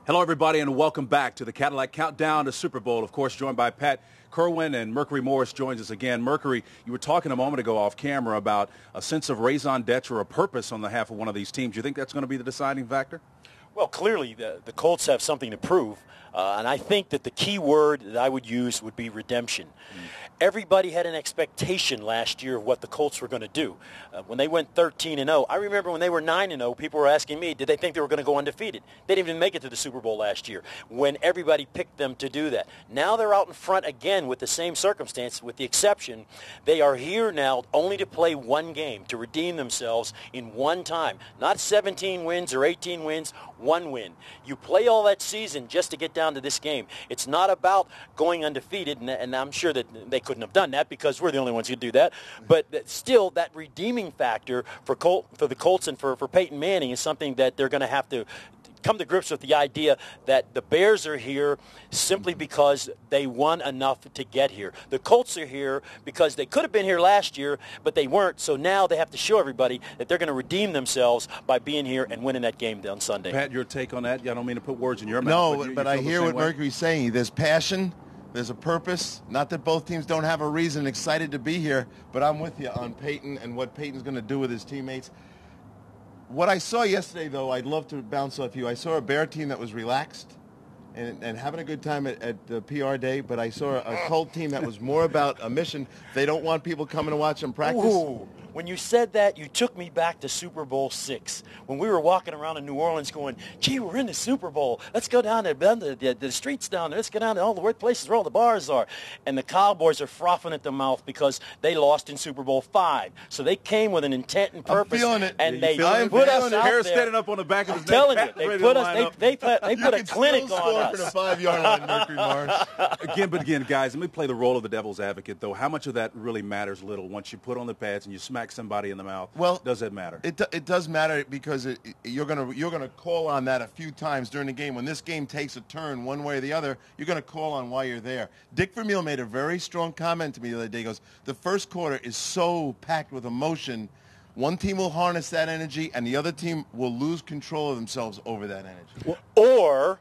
Hello, everybody, and welcome back to the Cadillac Countdown to Super Bowl. Of course, joined by Pat Kirwan, and Mercury Morris joins us again. Mercury, you were talking a moment ago off camera about a sense of raison d'etre or a purpose on the half of one of these teams. Do you think that's going to be the deciding factor? Well, clearly the Colts have something to prove, and I think that the key word that I would use would be redemption. Everybody had an expectation last year of what the Colts were going to do. When they went 13-0, I remember when they were 9-0, people were asking me, did they think they were going to go undefeated? They didn't even make it to the Super Bowl last year when everybody picked them to do that. Now they're out in front again with the same circumstance, with the exception they are here now only to play one game, to redeem themselves in one time. Not 17 wins or 18 wins, one win. You play all that season just to get down to this game. It's not about going undefeated, and I'm sure that they couldn't have done that because we're the only ones who do that. But still, that redeeming factor for the Colts and for Peyton Manning is something that they're going to have to come to grips with, the idea that the Bears are here simply because they won enough to get here. The Colts are here because they could have been here last year, but they weren't. So now they have to show everybody that they're going to redeem themselves by being here and winning that game on Sunday. Pat, your take on that? I don't mean to put words in your mouth. No, but I hear what Mercury's saying. There's passion. There's a purpose. Not that both teams don't have a reason, excited to be here, but I'm with you on Peyton and what Peyton's going to do with his teammates. What I saw yesterday, though, I'd love to bounce off you. I saw a Bear team that was relaxed and having a good time at the PR day, but I saw a Colt team that was more about a mission. They don't want people coming to watch them practice. Ooh. When you said that, you took me back to Super Bowl VI, when we were walking around in New Orleans going, gee, we're in the Super Bowl. Let's go down to the streets down there. Let's go down to all the places where all the bars are. And the Cowboys are frothing at the mouth because they lost in Super Bowl V. So they came with an intent and purpose. I'm feeling it. And they put us out Hair there. standing up on the back of his I'm telling neck. you, they put a clinic on us. For the 5-yard line, Mercury Morris. Again, guys, let me play the role of the devil's advocate, though. How much of that really matters little once you put on the pads and you smack somebody in the mouth? Well, does that matter? It does matter because you're gonna call on that a few times during the game. When this game takes a turn one way or the other, you're gonna call on why you're there. Dick Vermeil made a very strong comment to me the other day. He goes, the first quarter is so packed with emotion. One team will harness that energy, and the other team will lose control of themselves over that energy. Or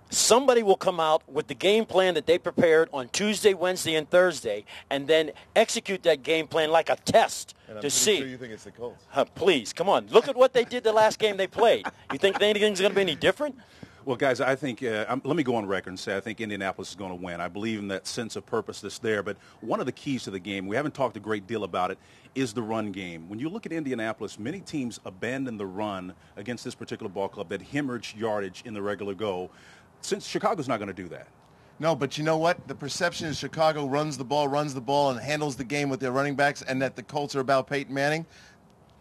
somebody will come out with the game plan that they prepared on Tuesday, Wednesday, and Thursday, and then execute that game plan like a test to see. Sure you think it's the Colts. Please, come on. Look at what they did the last game they played. You think anything's going to be any different? Well, guys, I think, let me go on record and say I think Indianapolis is going to win. I believe in that sense of purpose that's there. But one of the keys to the game, we haven't talked a great deal about it, is the run game. When you look at Indianapolis, many teams abandon the run against this particular ball club that hemorrhage yardage in the regular go. Since Chicago's not going to do that. No, but you know what? The perception is Chicago runs the ball, and handles the game with their running backs, and that the Colts are about Peyton Manning.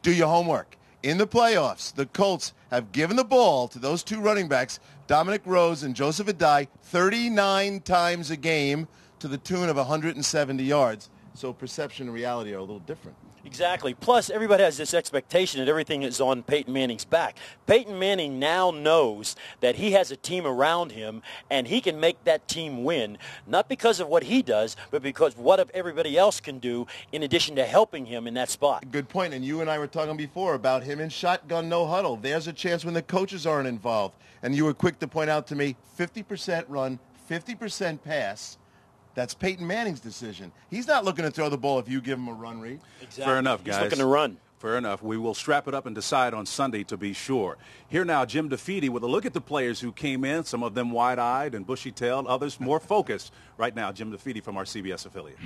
Do your homework. In the playoffs, the Colts have given the ball to those two running backs, Dominic Rose and Joseph Adai, 39 times a game to the tune of 170 yards. So perception and reality are a little different. Exactly. Plus, everybody has this expectation that everything is on Peyton Manning's back. Peyton Manning now knows that he has a team around him, and he can make that team win, not because of what he does, but because what everybody else can do in addition to helping him in that spot. Good point. And you and I were talking before about him in shotgun, no huddle. There's a chance when the coaches aren't involved. And you were quick to point out to me, 50% run, 50% pass. That's Peyton Manning's decision. He's not looking to throw the ball if you give him a run read. Exactly. Fair enough, guys. He's looking to run. Fair enough. We will strap it up and decide on Sunday to be sure. Here now, Jim DeFeedy with a look at the players who came in, some of them wide-eyed and bushy-tailed, others more focused. Right now, Jim DeFeedy from our CBS affiliate.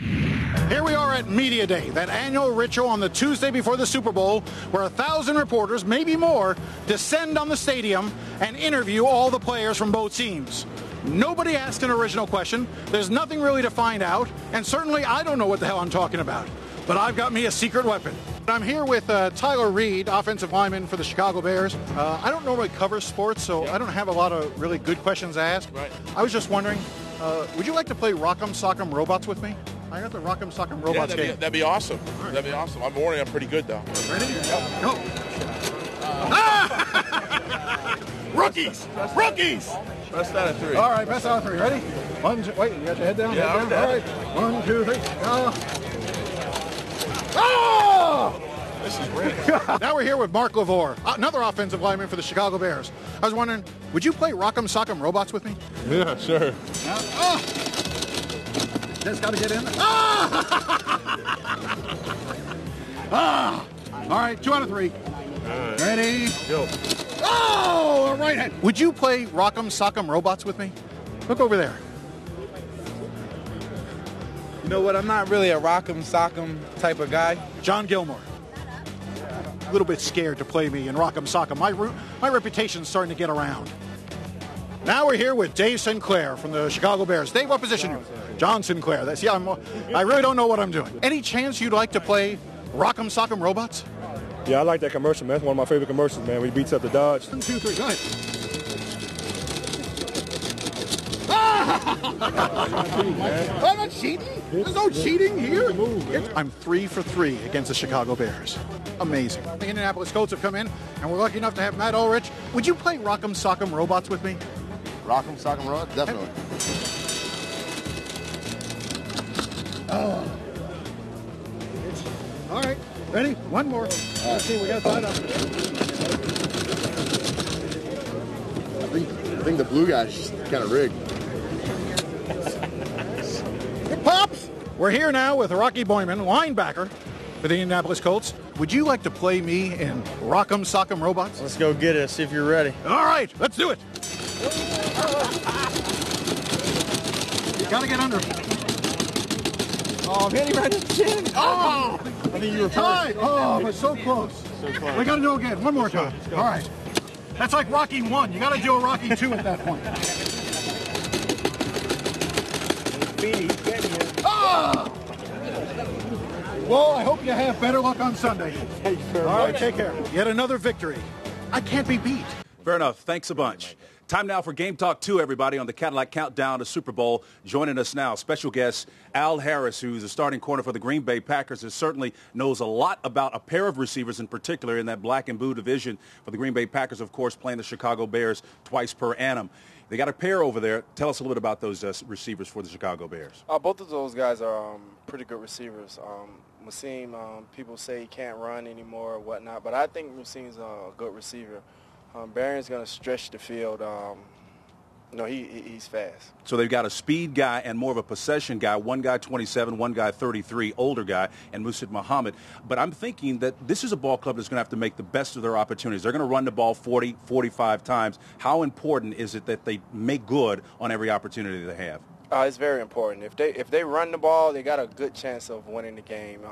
Here we are at Media Day, that annual ritual on the Tuesday before the Super Bowl, where 1,000 reporters, maybe more, descend on the stadium and interview all the players from both teams. Nobody asked an original question. There's nothing really to find out, and certainly I don't know what the hell I'm talking about. But I've got me a secret weapon. I'm here with Tyler Reed, offensive lineman for the Chicago Bears. I don't normally cover sports, so I don't have a lot of really good questions to ask. Right. I was just wondering, would you like to play Rock'em Sock'em Robots with me? I got the Rock'em Sock'em Robots game. That'd be awesome. Right. That'd be awesome. I'm warning, I'm pretty good, though. Ready? Go. Rookies! Rookies! Press that at 3. All right, best out of 3. Ready? 1, 2, wait, you got your head down? Yeah, head down. All right. 1, 2, 3. Go. Oh! This is great. Now we're here with Mark LaVore, another offensive lineman for the Chicago Bears. I was wondering, would you play Rock'em Sock'em Robots with me? Yeah, sure. Just got to get in there. All right, 2 out of 3. Right. Ready? Go. Oh, a right hand. Would you play Rock'em Sock'em Robots with me? Look over there. You know what? I'm not really a rock'em sock'em type of guy. John Gilmore. A little bit scared to play me in Rock'em Sock'em. My reputation's starting to get around. Now we're here with Dave Sinclair from the Chicago Bears. Dave, what position are you? John Sinclair. I really don't know what I'm doing. Any chance you'd like to play Rock'em Sock'em Robots? Yeah, I like that commercial, man. That's one of my favorite commercials, man. When he beats up the Dodge. 1, 2, 3, go ahead. I'm not cheating. There's no cheating here. I'm 3 for 3 against the Chicago Bears. Amazing. The Indianapolis Colts have come in, and we're lucky enough to have Matt Ulrich. Would you play Rock'em Sock'em Robots with me? Rock'em Sock'em Robots? Definitely. All right. Ready? One more. Let's see. We got to find out. I think the blue guy's kind of rigged. Pops! We're here now with Rocky Boyman, linebacker for the Indianapolis Colts. Would you like to play me in Rock'em Sock'em Robots? Let's go get it. See if you're ready. All right, let's do it. You gotta get under. Oh, man, he ran his chin. Oh! I think you were Tied. Oh, but so close. We gotta do it again. One more time. All right. That's like Rocky 1. You gotta do a Rocky 2 at that point. Ah! Well, I hope you have better luck on Sunday. All right, take care. Yet another victory. I can't be beat. Fair enough. Thanks a bunch. Time now for Game Talk 2, everybody, on the Cadillac Countdown to Super Bowl. Joining us now, special guest Al Harris, who's the starting corner for the Green Bay Packers, and certainly knows a lot about a pair of receivers in particular in that black and blue division for the Green Bay Packers, of course, playing the Chicago Bears twice per annum. They got a pair over there. Tell us a little bit about those receivers for the Chicago Bears. Both of those guys are pretty good receivers. Wasim, people say he can't run anymore or whatnot, but I think Wasim's a good receiver. Barron's going to stretch the field. He's fast. So they've got a speed guy and more of a possession guy, one guy 27, one guy 33, older guy, and Musid Muhammad. But I'm thinking that this is a ball club that's going to have to make the best of their opportunities. They're going to run the ball 40, 45 times. How important is it that they make good on every opportunity they have? It's very important. If they run the ball, they got a good chance of winning the game.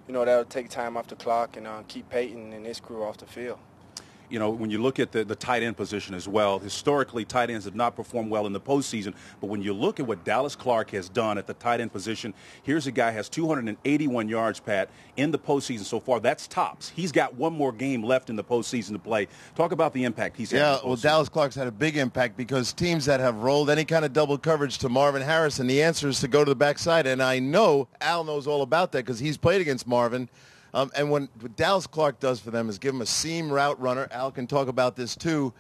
That'll take time off the clock and keep Peyton and his crew off the field. You know, when you look at the tight end position as well, historically tight ends have not performed well in the postseason. But when you look at what Dallas Clark has done at the tight end position, here's a guy who has 281 yards, Pat, in the postseason so far. That's tops. He's got one more game left in the postseason to play. Talk about the impact he's had. Yeah, well, Dallas Clark's had a big impact because teams that have rolled any kind of double coverage to Marvin Harrison, the answer is to go to the backside. And I know Al knows all about that because he's played against Marvin. And what Dallas Clark does for them is give him a seam route runner. Al can talk about this too.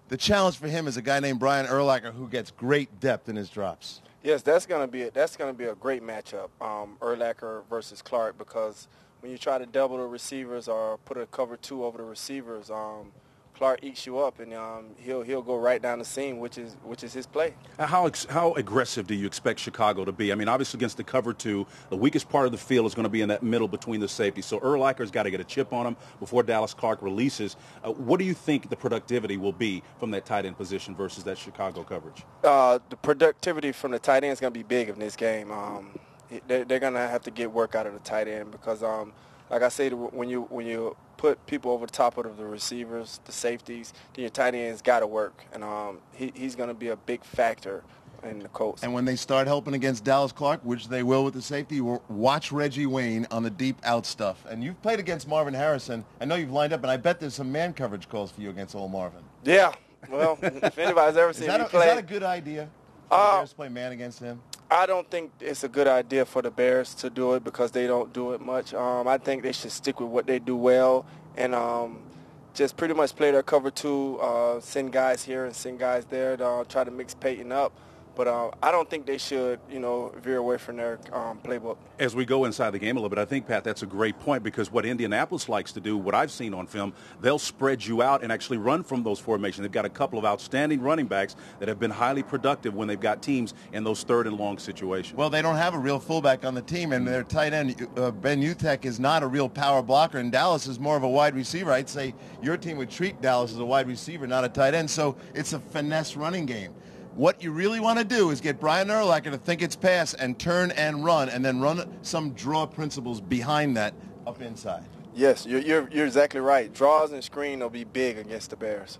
The challenge for him is a guy named Brian Urlacher who gets great depth in his drops. Yes, that's going to be a great matchup, Urlacher versus Clark, because when you try to double the receivers or put a cover 2 over the receivers, Clark eats you up, and he'll go right down the seam, which is his play. How aggressive do you expect Chicago to be? I mean, obviously against the cover 2, the weakest part of the field is going to be in that middle between the safeties. So Urlacher's got to get a chip on him before Dallas Clark releases. What do you think the productivity will be from that tight end position versus that Chicago coverage? The productivity from the tight end is going to be big in this game. They're going to have to get work out of the tight end because, like I said, when you put people over the top of the receivers, the safeties, then your tight end's got to work. And he's going to be a big factor in the Colts. And when they start helping against Dallas Clark, which they will with the safety, watch Reggie Wayne on the deep out stuff. And you've played against Marvin Harrison. I know you've lined up, and I bet there's some man coverage calls for you against old Marvin. Yeah. Well, if anybody's ever seen me play. Is that a good idea? The Bears play man against him? I don't think it's a good idea for the Bears to do it because they don't do it much. I think they should stick with what they do well and just pretty much play their cover 2, send guys here and send guys there to try to mix Peyton up. But I don't think they should, veer away from their playbook. As we go inside the game a little bit, I think, Pat, that's a great point, because what Indianapolis likes to do, what I've seen on film, they'll spread you out and actually run from those formations. They've got a couple of outstanding running backs that have been highly productive when they've got teams in those third and long situations. Well, they don't have a real fullback on the team, and their tight end, Ben Utek, is not a real power blocker, and Dallas is more of a wide receiver. I'd say your team would treat Dallas as a wide receiver, not a tight end, so it's a finesse running game. What you really want to do is get Brian Urlacher to think it's pass and turn and then run some draw principles behind that up inside. Yes, you're exactly right. Draws and screen will be big against the Bears.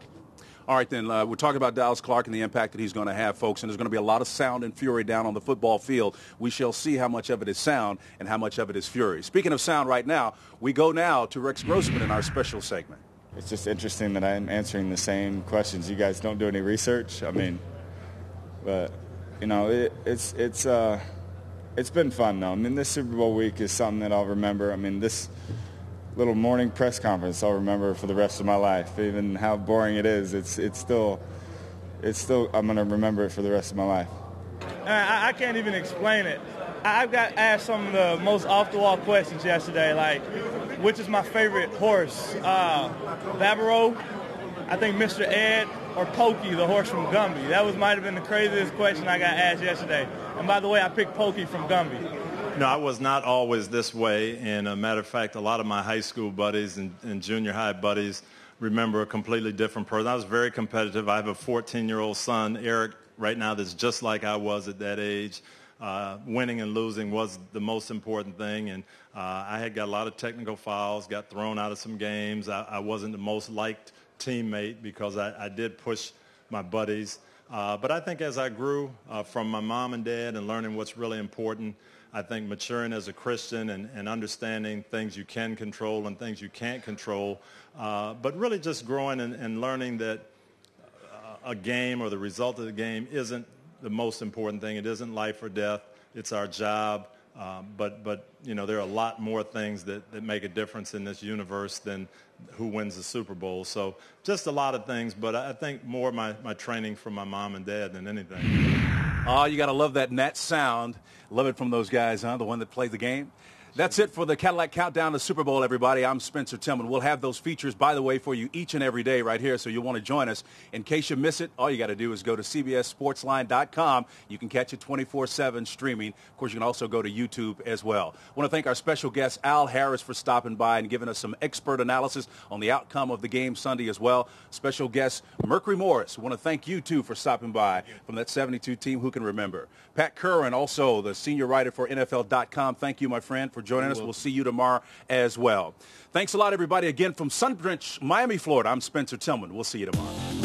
All right, then, we're talking about Dallas Clark and the impact that he's going to have, folks, and there's going to be a lot of sound and fury down on the football field. We shall see how much of it is sound and how much of it is fury. Speaking of sound right now, we go now to Rex Grossman in our special segment. It's just interesting that I'm answering the same questions. You guys don't do any research? I mean, but, it's been fun, though. I mean, this Super Bowl week is something that I'll remember. I mean, this little morning press conference I'll remember for the rest of my life. Even how boring it is, it's still I'm going to remember it for the rest of my life. I can't even explain it. I got asked some of the most off-the-wall questions yesterday, like, which is my favorite horse? Barbaro, I think Mr. Ed, or Pokey, the horse from Gumby. That might have been the craziest question I got asked yesterday. And by the way, I picked Pokey from Gumby. No, I was not always this way. And a matter of fact, a lot of my high school buddies and junior high buddies remember a completely different person. I was very competitive. I have a 14-year-old son, Eric, right now that's just like I was at that age. Winning and losing was the most important thing. And I had got a lot of technical fouls, got thrown out of some games. I wasn't the most liked teammate because I did push my buddies. But I think as I grew from my mom and dad and learning what's really important, I think maturing as a Christian and understanding things you can control and things you can't control, but really just growing and learning that a game or the result of the game isn't the most important thing. It isn't life or death. It's our job. But there are a lot more things that make a difference in this universe than who wins the Super Bowl. So just a lot of things, but I think more my training from my mom and dad than anything. Oh, you got to love that net sound. Love it from those guys, huh? The one that played the game. That's it for the Cadillac Countdown to Super Bowl, everybody. I'm Spencer Tillman. We'll have those features, by the way, for you each and every day right here, so you'll want to join us. In case you miss it, all you got to do is go to cbssportsline.com. You can catch it 24/7 streaming. Of course, you can also go to YouTube as well. I want to thank our special guest, Al Harris, for stopping by and giving us some expert analysis on the outcome of the game Sunday as well. Special guest, Mercury Morris. I want to thank you, too, for stopping by from that 72 team. Who can remember? Pat Kirwan, also the senior writer for NFL.com. Thank you, my friend, for joining us. We'll see you tomorrow as well. Thanks a lot, everybody. Again, from sun-drenched Miami, Florida, I'm Spencer Tillman. We'll see you tomorrow.